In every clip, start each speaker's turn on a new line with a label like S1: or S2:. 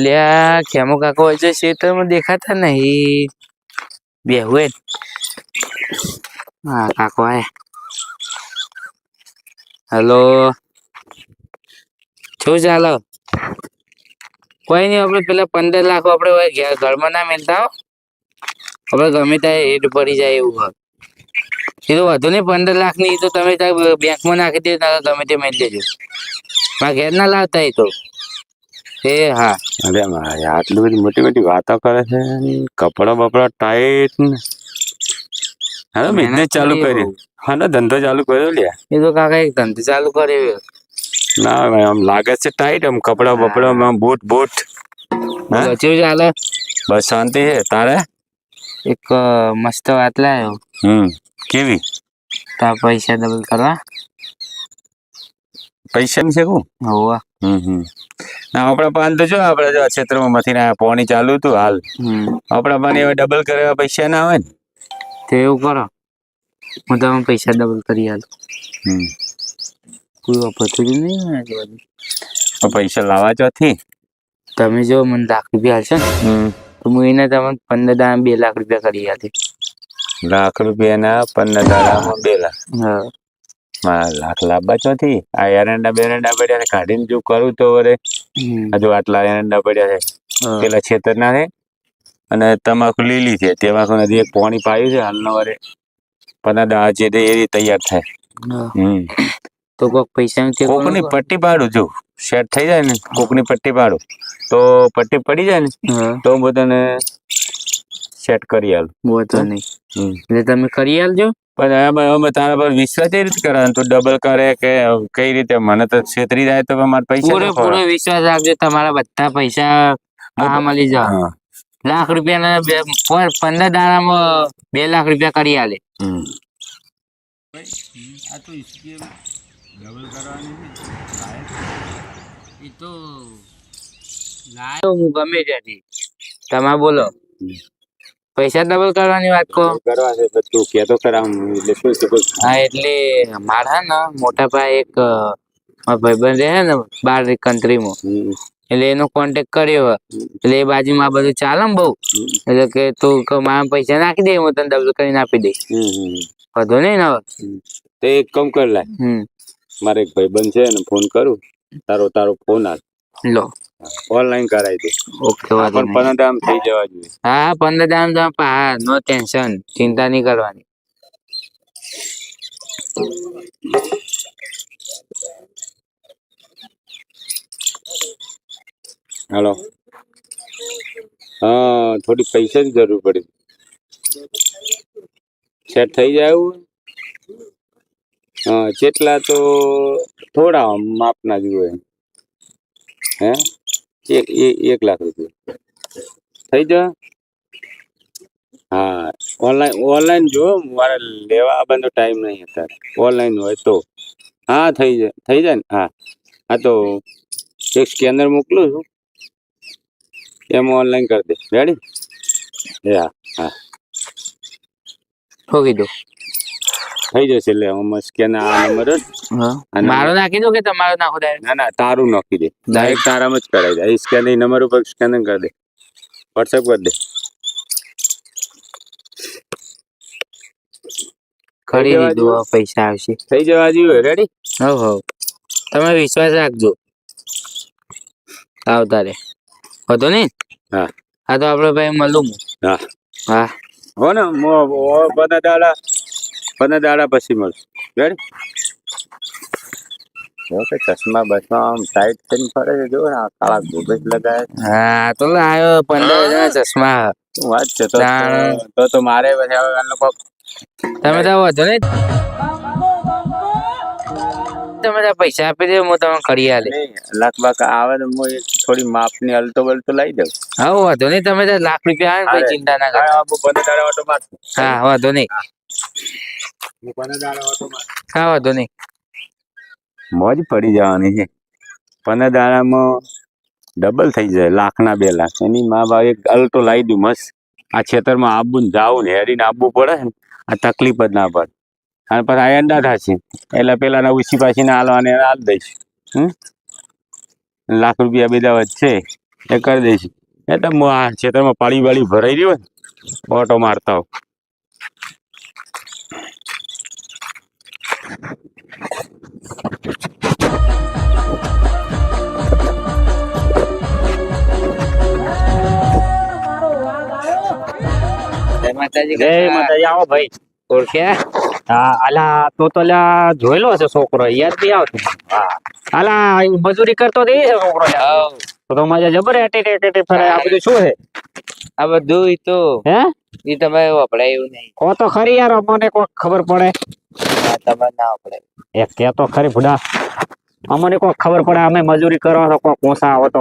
S1: લ્યા ખેમો કાકો હોય છે ખેતરમાં દેખાતા નહીં બેહુએ હા કાકો આય હેલો શું ચાલો કોઈ નહીં આપણે પેલા 15 લાખ આપણે ઘરમાં ના મેલતા હો આપણે ગમે ત્યાં હેડ પડી જાય એવું હોય એ તો વધુ નહીં 15 લાખ ની તો તમે બેંકમાં નાખી દે ગમે તે મેળ દેજો મારા ઘેર ના લાવતા એ તો એ હા
S2: અરે મારે આટલી બધી મોટી મોટી વાતો કરે છે કપડા બપડા ટાઈટ ને હા બિઝનેસ ચાલુ કર્યો હા ધંધો ચાલુ કર્યો લ્યા
S1: એ તો કાકા એક ધંધો ચાલુ કર્યો
S2: ના ભાઈ આમ લાગે છે ટાઈટ આમ કપડા બપડા બૂટ બૂટ
S1: કેવું ચાલે
S2: બસ શાંતિ છે તારે
S1: એક મસ્ત વાત લાવ્યો
S2: કેવી
S1: તાર પૈસા ડબલ કરવા
S2: પૈસા ની છે કું
S1: હોવા
S2: ના આપણા પાન તો જો આપડે જો ક્ષેત્રમાં માંથી ના પાણી ચાલુ હતું હાલ આપણા પાન એવા ડબલ કરવા પૈસા ના આવે ને
S1: તો એવું કરો હું તમે પૈસા ડબલ કરી આલું કોઈ વાપરતું જ નહીં આજુબાજુ
S2: પૈસા લાવવા ચોથી
S1: તમે જો મને લાખ રૂપિયા હાલશે ને તો હું એને તમને 15 દાડા 2 લાખ રૂપિયા કરી આલી
S2: લાખ રૂપિયાના 15 દાડામાં 2 લાખ
S1: હા
S2: મારા લાખ લાવવા ચોથી આ એરંડા બેરંડા પડ્યા છે કાઢીને જો કરું તો વરે હજુ આટલા એરંડા પડ્યા છે પેલા છેતર ના છે અને તમાકુ લીલી છે તેમાં નથી એક પાણી પાયું છે હાલનો વરે 15 દાડા છે એ તૈયાર થાય
S1: તો કોક પૈસા
S2: કોકની પટ્ટી પાડું જો સેટ થઈ જાય ને કોકની પટ્ટી પાડું તો પટ્ટી પડી જાય ને તો બધાને સેટ કરી આલું
S1: બોતો નહીં એટલે તમે કરી આલજો
S2: પણ અમે તારા પર વિશ્વાસ કઈ રીતે કરે તો ડબલ કરે કે કઈ રીતે મને તો છેતરી જાય તો મારા પૈસા
S1: પૂરો વિશ્વાસ રાખજો તમારા બધા પૈસા આ મળી જાય લાખ રૂપિયાના 15 દાડામાં 2 લાખ રૂપિયા કરી આલે આ તો સ્કીમ ડબલ કરવાની છે એ તો લાયો હું ગમે ત્યાંથી તમે બોલો પૈસા ડબલ કરવાની વાત કહો
S2: કરવા છે તું કેતો કરાવ એટલે શું
S1: હા એટલે મારા ને મોટા ભાઈ એક મારા ભાઈબંધ રહે ને બહાર કન્ટ્રીમાં એટલે એનો કોન્ટેક્ટ કર્યો એટલે એ બાજુમાં આ બધું ચાલે ને બહુ એટલે કે તું મારા પૈસા નાખી દે હું તને ડબલ કરીને આપી દઈશ વધુ નહીં ને
S2: તો એક કામ કર લે મારે એક ભાઈબંધ છે ને ફોન કરું તારો ફોન આલ
S1: લો
S2: ઓનલાઈન કરાવી દે
S1: ઓકે
S2: પણ 15 દામ થઈ જવા જોઈએ
S1: હા 15 દામ હા નો ટેન્શન ચિંતા નહીં કરવાની
S2: હાલો હા થોડી પૈસાની જરૂર પડી સેટ થઈ જાય એવું હા જેટલા તો થોડા માપના જુએ હે 1 લાખ રૂપિયા થઈ જાય હા ઓનલાઈન જો મારે લેવા આવવાનો ટાઈમ નહીં અત્યારે ઓનલાઈન હોય તો હા થઈ જાય ને હા તો એક સ્કેનર મોકલું છું એમાં ઓનલાઈન કરી દે રેડી હા
S1: ઠોકી દો
S2: થઈ જશે એટલે સ્કેનર આ નંબર
S1: મારો નાખી દો કે તમારો નાખો ડાયરેક્ટ
S2: ના તારું નાખી દે ડાયરેક્ટ તારામાં જ કરાવી દે સ્કેનર નંબર ઉપર સ્કેનર કરી દે વોટ્સએપ કરી દે
S1: કરી દીધું પૈસા આવશે
S2: થઈ જવા જોઈએ રેડી
S1: હો તમે વિશ્વાસ રાખજો આવતા રે હતો ને
S2: હા
S1: તો આપડે ભાઈ મળું હા
S2: હો ને 15 દાડા પછી મળશું રેડી ઓકે ચશ્મા બસમાં આમ ટાઈટ થઈને ફરે છે જો ને કાળા ગોબેજ લગાય
S1: હા તો આવ્યો 15 ચશ્મા
S2: વાત છે તો મારે પછી
S1: તમે તો વધો ને તમે પૈસા આપી દે હું તમે કરી આલે
S2: લાખ બાક આવે તો હું થોડી માપની હલતો બલતો લઈ દઉં
S1: હા વધો નહીં તમે તો લાખ રૂપિયા આવે ને ચિંતા ના કરો હા વધો નહીં હા વધો નહીં
S2: મોજ પડી જવાની છે 15 દાડામાં ડબલ થઈ જાય લાખના 2 લાખ એની મા બાપ એક અલટો લાવી દઉં મસ્ત આ ખેતરમાં આબુ ને જાવું ને હેરીને આવવું પડે ને આ તકલીફ જ ના પડે અને પછી આ એંડા થશે એટલે પેલા ઉછી પાછી ને હાલવાને હાલ દઈશ લાખ રૂપિયા બધા વચ્ચે એ કરી દઈશ. એ તો હું આ ખેતરમાં પાણી વાળી ભરાઈ રહ્યો ને ઓટો મારતા હોઉં.
S1: જય માતાજી
S3: જય માતાજી. આવો ભાઈ.
S1: ઓળખ્યા?
S3: હા, અલા તો લ્યા જોયેલો હશે છોકરો, યાદ બી આવતું. હા, અલા ઈ મજૂરી કરતો તે છે છોકરો લ્યા.
S1: હવ.
S3: તો મજા જબર એટી ફરે. આ બધું શું છે?
S1: આ બધું ઈ તો
S3: હે
S1: ઈ તમારે વપરાય એવું નહીં.
S3: કો તો ખરી યાર, અમને કોઈ ખબર પડે.
S1: આ તમારે ના વપરાય.
S3: એક કે તો ખરી ભુડા, અમને કોઈ ખબર પડે. અમે મજૂરી કરો તો કોઈ કોસા આવો તો.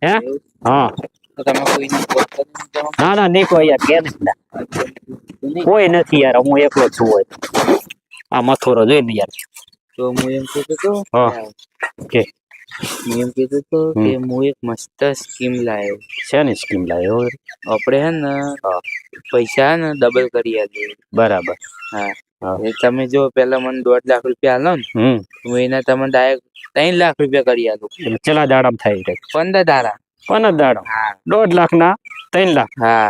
S3: હે
S1: એવું?
S3: હા,
S1: તો તમે કોઈને બોલતા નહીં જાઓ?
S3: ના ના નહીં કોઈ યાર, કે નહીં. કોઈ નથી યાર, હું એકલો જ છું. હોય આ મથુરો જોઈ ને યાર.
S1: તો હું એમ કહેતો તો
S3: હા. કે
S1: હું એમ કહેતો તો કે હું એક મસ્ત સ્કીમ લાવ્યો.
S3: શેની સ્કીમ લાવ્યો?
S1: આપણે હે ને
S3: હા.
S1: પૈસા હે ને ડબલ કરી આલીએ.
S3: બરાબર.
S1: હા.
S3: હા.
S1: એ તમે જો પેલા મને 1.5 લાખ રૂપિયા આલો ને, હું એના તમને ડાયરેક્ટ 3 લાખ રૂપિયા કરી આલું.
S3: એટલે ચલા દાડામાં થાય છે?
S1: 15 દાડા.
S3: 15 દાડા.
S1: હા
S3: 1.5 લાખ ના 3 લાખ.
S1: હા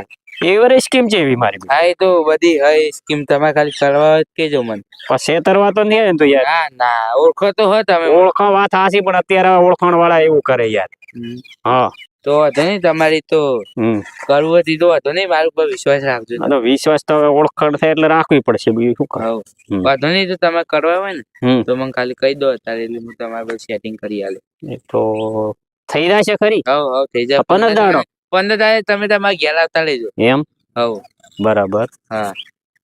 S3: એવરેજ સ્કીમ છે એવી મારી.
S1: હા, એ તો બધી હઈ સ્કીમ તમારે ખાલી કરવા હોય તો કેજો મને.
S3: પછી તરવા તો નહીં ને તો યાર.
S1: ના ના, ઓળખો તો હો તમે.
S3: ઓળખો વાત હાસી, પણ અત્યારે ઓળખાણ વાળા એવું કરે યાર.
S1: હમ.
S3: હા.
S1: તો વાંધો નહીં, તમારી તો કરવું હતી તો વાંધો નહીં, મારા ઉપર વિશ્વાસ રાખજો.
S3: તો વિશ્વાસ તો હવે ઓળખાણ થાય એટલે રાખવી પડશે, બીજું શું કરે.
S1: હવ વાંધો નહીં, તો તમે કરવા હોય ને તો મને ખાલી કહી દો અત્યારે, એટલે હું તમારા પર સેટિંગ કરી આલું.
S3: એ તો થઈ જાય છે ખરી.
S1: હવ થઈ જાય.
S3: 15 દાડો.
S1: 15 દાડે તમે તમારા ઘેર આવતા લેજો.
S3: એમ?
S1: હવ
S3: બરાબર.
S1: હા.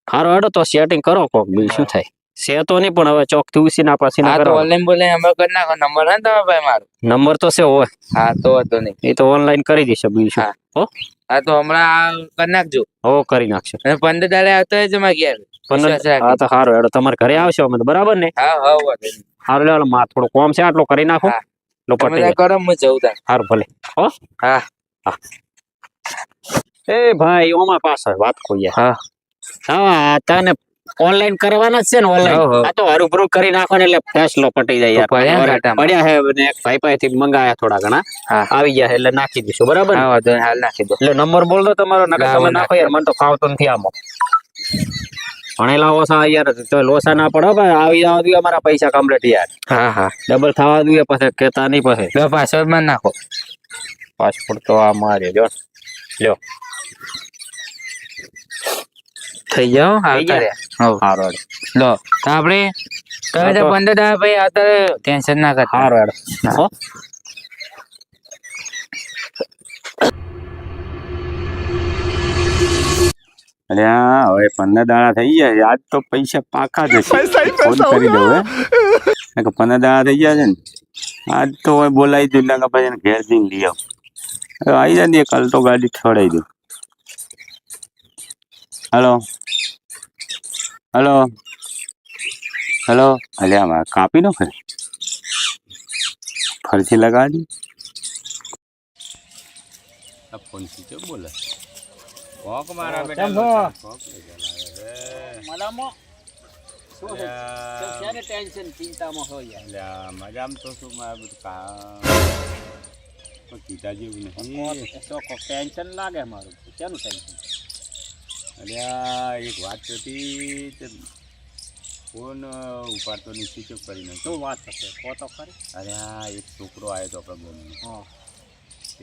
S3: હારો હેડો તો સેટિંગ કરો કોક, બીજું શું થાય. છે તો નહીં, પણ હવે ચોક થી ઉસી ના પાછી ના
S1: હા, તો
S3: કરો.
S1: ઓનલાઈન બોલાય અમે કરી નાખો. નંબર હે ને તમારા ભાઈ મારો?
S3: નંબર તો છે હોય.
S1: હા, તો વાંધો નહીં.
S3: એ તો ઓનલાઈન કરી દેશે, બીજું શું. હો
S1: હા, તો હમણાં કરી નાખજો.
S3: હો કરી નાખશે.
S1: અને 15 દાડે આવતો રહેજો મારા ઘેર. વિશ્વાસ
S3: 15. હા
S1: રાખજો.
S3: તો હારો હેડો, તમારે ઘરે આવશો અમે તો, બરાબર ને?
S1: હા વાંધો નહીં.
S3: હારું લેવાનો, માં થોડું કોમ છે, આટલો કરી નાખો.
S1: હા.
S3: લો
S1: તમે
S3: પટી
S1: ત્યાં કરો, હું જઉં તાર.
S3: હારું ભલે. હો
S1: હા.
S3: એ ભાઈ ઓમાં પાછળ વાત કોઈ યાર.
S1: હા
S3: હા, તને ઓનલાઈન કરવાના જ છે ને?
S1: હવ, હવ.
S3: ઓનલાઈન આ તો હરુભરું કરી નાખો ને એટલે ફેસલો પટી જાય
S1: તો પડ્યા ને
S3: યાર.
S1: કાંટામાં.
S3: પડ્યા હે ને, એક ભાઈ પાસેથી મંગાયા થોડા ઘણા.
S1: હા.
S3: આવી ગયા એટલે નાખી દઈશું, બરાબર ને?
S1: હા વાંધો નહીં, હાલ નાખી દો.
S3: એટલે નંબર બોલ દો તમારો, નકર
S1: લાવો,
S3: તમે નાખો યાર, મને તો ફાવતો નથી આમાં. ભણેલા ઓછા યાર, તો લોસા ના પડો ભાઈ. આવી જવા દો અમારા પૈસા કમ્પ્લીટ યાર.
S1: હા હા.
S3: ડબલ થવા દો પછી, કેતા નહીં પછી.
S1: લો પાસવર્ડ માં નાખો.
S3: પાસપોર્ટ તો આ મારે જો લ્યો.
S1: થઈ જાઓ.
S3: થઈ ગયા?
S1: હા.
S3: હારો
S1: લો તો આપણે તમે તો 15 દાડા ભાઈ અત્યારે ટેન્શન ના કરતા.
S3: હારો હેડો. હો
S2: અરે હા, હવે 15 દાડા થઈ ગયા છે. આજ તો પૈસા પાકા જ હશે. ફોન કરી દઉં. હે 15 દાડા થઈ ગયા છે ને, આજ તો હવે બોલાવી દઉં. ના પછી ઘેર જઈને લઈ આવ. હવે આવી જાય ને, કાલ તો ગાડી છોડાવી દઉં. Hello hello hello. અલે આમાં કાપી નો ખરી, ફરથી લગાડી. ફોન સ્વિચ બોલે. કોક મારા બેટા
S3: ટેન્શન ચિંતામાં હોય યાર.
S2: મજામાં તો શું, મારે બધું કામ ચિંતા જેવું નહીં.
S3: ટેન્શન લાગે મારું. કેનું ટેન્શન?
S2: અરે આ એક વાત હતી તે ફોન ઉપાડતો નહીં, સ્વિચ ઓફ કરી નાખ્યો.
S3: શું વાત થશે? કહો તો ખરી.
S2: અરે આ એક છોકરો આવ્યો હતો આપણા ગામમાં.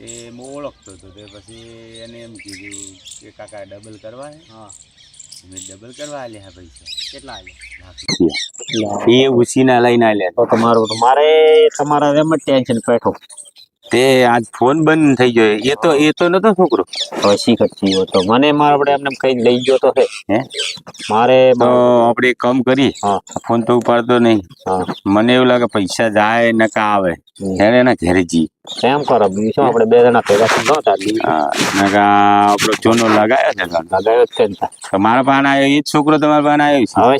S2: એ હું ઓળખતો હતો. તે પછી એને એમ કીધું કે કાકા ડબલ કરવા હે.
S3: હા.
S2: મેં ડબલ કરવા આલ્યા પૈસા.
S3: કેટલા આવ્યા?
S2: ₹1,00,000 એ ઉછીના લઈને આલ્યા.
S3: તો તમારું મારે તમારા એમ જ ટેન્શન પેઠો.
S2: તે આજ ફોન બંધ થઈ ગયો. એ તો નતો છોકરો.
S3: હવે શીખત થયો તો મને મારે આપણે એમને કઈ લઈ ગયો તો છે.
S2: હે
S3: મારે
S2: તો આપણે એક કામ કરી.
S3: હા.
S2: ફોન તો ઉપાડતો નહીં.
S3: હા.
S2: મને એવું લાગે પૈસા જાય ને કા આવે. એને એના ઘરે જી
S3: એમ કરો, બીજું શું? આપણે બે જણા ભેગા થઈ નતા.
S2: આપણો ચોનો લગાયો છે.
S3: લગાવ્યો જ છે ને.
S2: મારા પાન આવ્યો એ જ છોકરો તમારા પાન આવ્યો
S3: હવે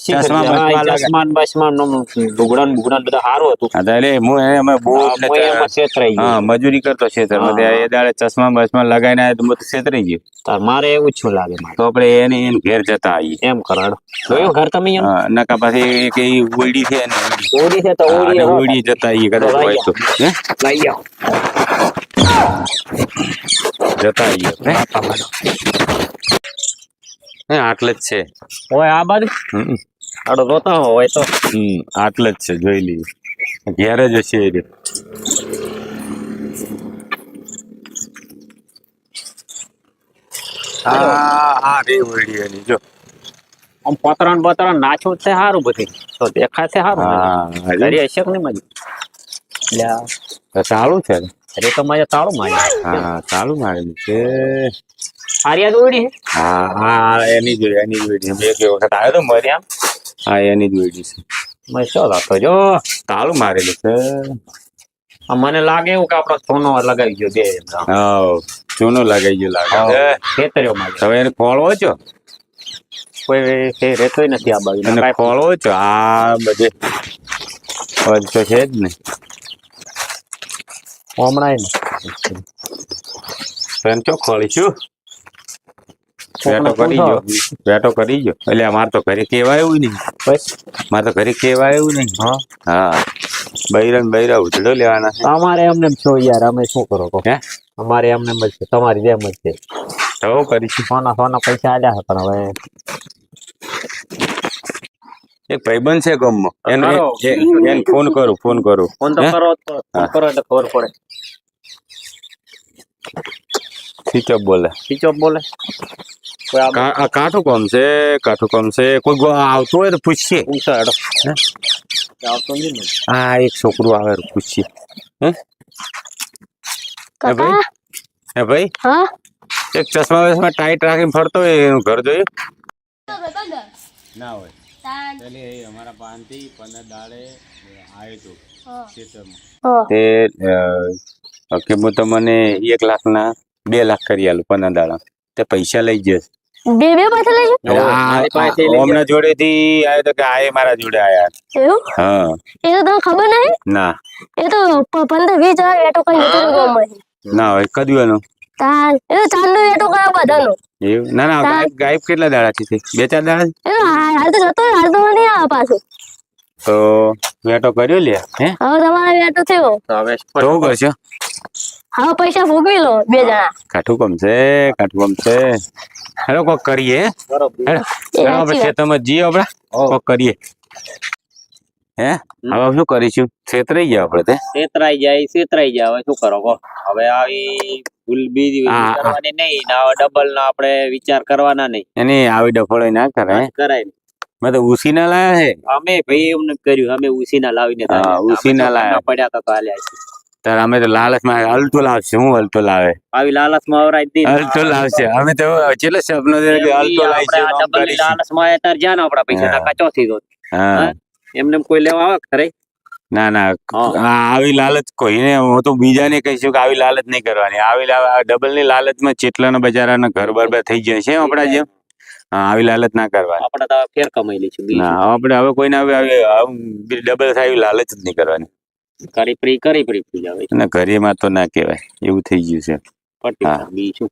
S3: ચશ્માન બસમાન ડુગડાન બુગડાન બધા સારું હતું.
S2: એટલે હું અમે બહુ
S3: છેતરાઈ ગયો.
S2: હા, મજૂરી કરતો છે. એ દાડે ચશ્મા બસમાં લગાઈને આવ્યો તો હું તો છેતરાઈ ગયો.
S3: તાર મારે એવું જ શું લાગે.
S2: તો આપણે એને ઘેર જતા આવીએ.
S3: એમ કરાડો. જોયું ઘર તમે?
S2: નકા પછી કઈ ઓડી છે ને,
S3: ઓડી છે તો ઓડી
S2: ઓડી જતા આવીએ કદાચ હોય તો. હે
S3: લઈ આવો.
S2: જતા આવીએ હે? હે, આટલે જ છે.
S3: હોય આ બાજુ
S2: હમ.
S3: આડો રોતા હોય તો
S2: આટલે જ છે, જોઈ લઈએ. ઘેર જ હશે એ રહ્યો. આ રે વળી એની જો.
S3: આમ પતરાન બતરાન નાચું છે સારું બધી તો દેખાય છે સારું
S2: હા
S3: ઘરે હશે કે નહીં મજી લ્યા
S2: ચાલુ છે.
S3: અરે તો મારે તાળું મારી
S2: હા ચાલુ મારેલું છે.
S3: આર્યા દોડી છે
S2: હા હા એની જ વેડી બે બે વખત આવ્યો તો મરી આમ. હા એની જ વેડી છે.
S3: મેં શું લાગતો જો
S2: તાળું મારેલું છે.
S3: મને લાગે એવું કે આપડો સોનો લગાવી ગયો બે
S2: હા ચૂનો લગાઈ ગયો લાગે.
S3: ખેતર્યો માં
S2: હવે એને ખોળવો છો.
S3: કોઈ રહેતો નથી આ બાજુ
S2: એને ખોળવો છો. આ બધે અજ તો છે જ ને.
S3: હમણાં
S2: એને ચો ખોળીશું. વેટો કરી ગયો એટલે અમારે તો ઘરે કેવાય એવું નહીં.
S3: બસ
S2: મારે તો ઘરે કેવાય એવું નહીં.
S3: હા
S2: હા બૈરા ઉધડો લેવાના છે.
S3: અમારે એમને છો યાર અમે શું કરો કહો
S2: હે
S3: અમારે એમને જ છે તમારી જેમ જ છે
S2: તો કરીશું.
S3: સોના પૈસા આલ્યા છે પણ હવે
S2: એક ભાઈબંધ છે ગામમાં એને
S3: કરો.
S2: એને ફોન કરું
S3: ફોન તો
S2: હે?
S3: કરો એટલે ખબર પડે
S2: સ્વિચ ઓફ બોલે.
S3: સ્વિચ ઓફ બોલે કોઈ આ
S2: કાઠું કામ છે કોઈ આવતું હોય તો પૂછીએ.
S3: પૂછો હેડો આવતો નહીં ને
S2: હા એક છોકરું આવે તો પૂછીએ. હે
S4: કાકા
S2: હે ભાઈ
S4: હા
S2: એક ચશ્મા ટાઈટ રાખીને ફરતો હોય એનું ઘર જોયું ના હોય. પેલી અમારા પાનથી 15 દાડે આવ્યો તો ખેતરમાં તે કે હું તમને 1 લાખના 2 લાખ કરી આલું 15 દાડા તે પૈસા લઈ જશે.
S4: બે પાછા લઈ જાઓ?
S2: ઓમના જોડેથી આવ્યો તો કે આ મારા જોડે આયા.
S4: એવું
S2: હા
S4: એ તો તમને ખબર નહીં
S2: ના
S4: એ તો 15-20 જણા વેટો કરી જતો ગામમાંથી
S2: ના હોય કદું એનું
S4: તાન એ તો ચાંદનો વેટો કર્યો બધાનો
S2: એવું ના ના ગાયબ કેટલા દાડાથી છે 2-4 દાડા
S4: એ તો હાલ તો જતો હાલ તો નહીં આવે પાછું
S2: તો વેટો કર્યો લે હે
S4: હવે તમારે વેટો થયો
S3: તો હવે
S2: તો કરશો.
S4: હવે પૈસા ભોગવી લો 2 જણા
S2: કાઠું કમ છે હેલો કોક કરીએ
S3: બરોબર
S2: હેલો આપણે ખેતરમાં જઈએ આપણે કોક કરીએ હે હવે શું કરીશું છેતરાઈ ગયા આપણે તે
S3: છેતરાઈ જાય હવે શું કરો કહો હવે આવી ભૂલ બીજી કરવાની નહીં ને આવા ડબલ ના આપણે વિચાર કરવાના નહીં
S2: એની આવી ડફોળો ના કરાય
S3: કરાય નહીં.
S2: મેં તો ઉસી ના લાયા છે.
S3: અમે ભાઈ એમને કર્યું અમે ઉસીના લાવીને
S2: ઉસીના લાયા
S3: પડ્યા હતા તો હાલ્યા છે.
S2: તાર અમે તો લાલચમાં અલતો લાવશે હું અલતો લાવે
S3: આવી લાલચમાં આવરાય દી
S2: અલતો લાવશે અમે તો ચેલે સપનો છે કે અલતો લાવશે
S3: ડબલ લાલચમાં આયા તાર જ્યાં આપડા પૈસા નાકા ચોથી દો
S2: હા
S3: એમને કોઈ લેવા આવે ખરે
S2: ના આવી લાલચ કોઈને હું તો બીજાને કહીશું કે આવી લાલચ નહીં કરવાની આવી ડબલ ની લાલચમાં ચેટલાના બજારાના ઘર બરબાદ થઈ જાય છે આપડા જેમ. હા આવી લાલચ ના કરવાની.
S3: આપણે તો ફેર કમાઈ લઈશું
S2: ના આપણે હવે કોઈને ડબલ થાય એવી લાલચ જ નહીં કરવાની.
S3: કરી પડી જાવે
S2: અને ઘરેમાં તો ના કહેવાય એવું થઈ ગયું છે.
S3: પટ્ટી બીજું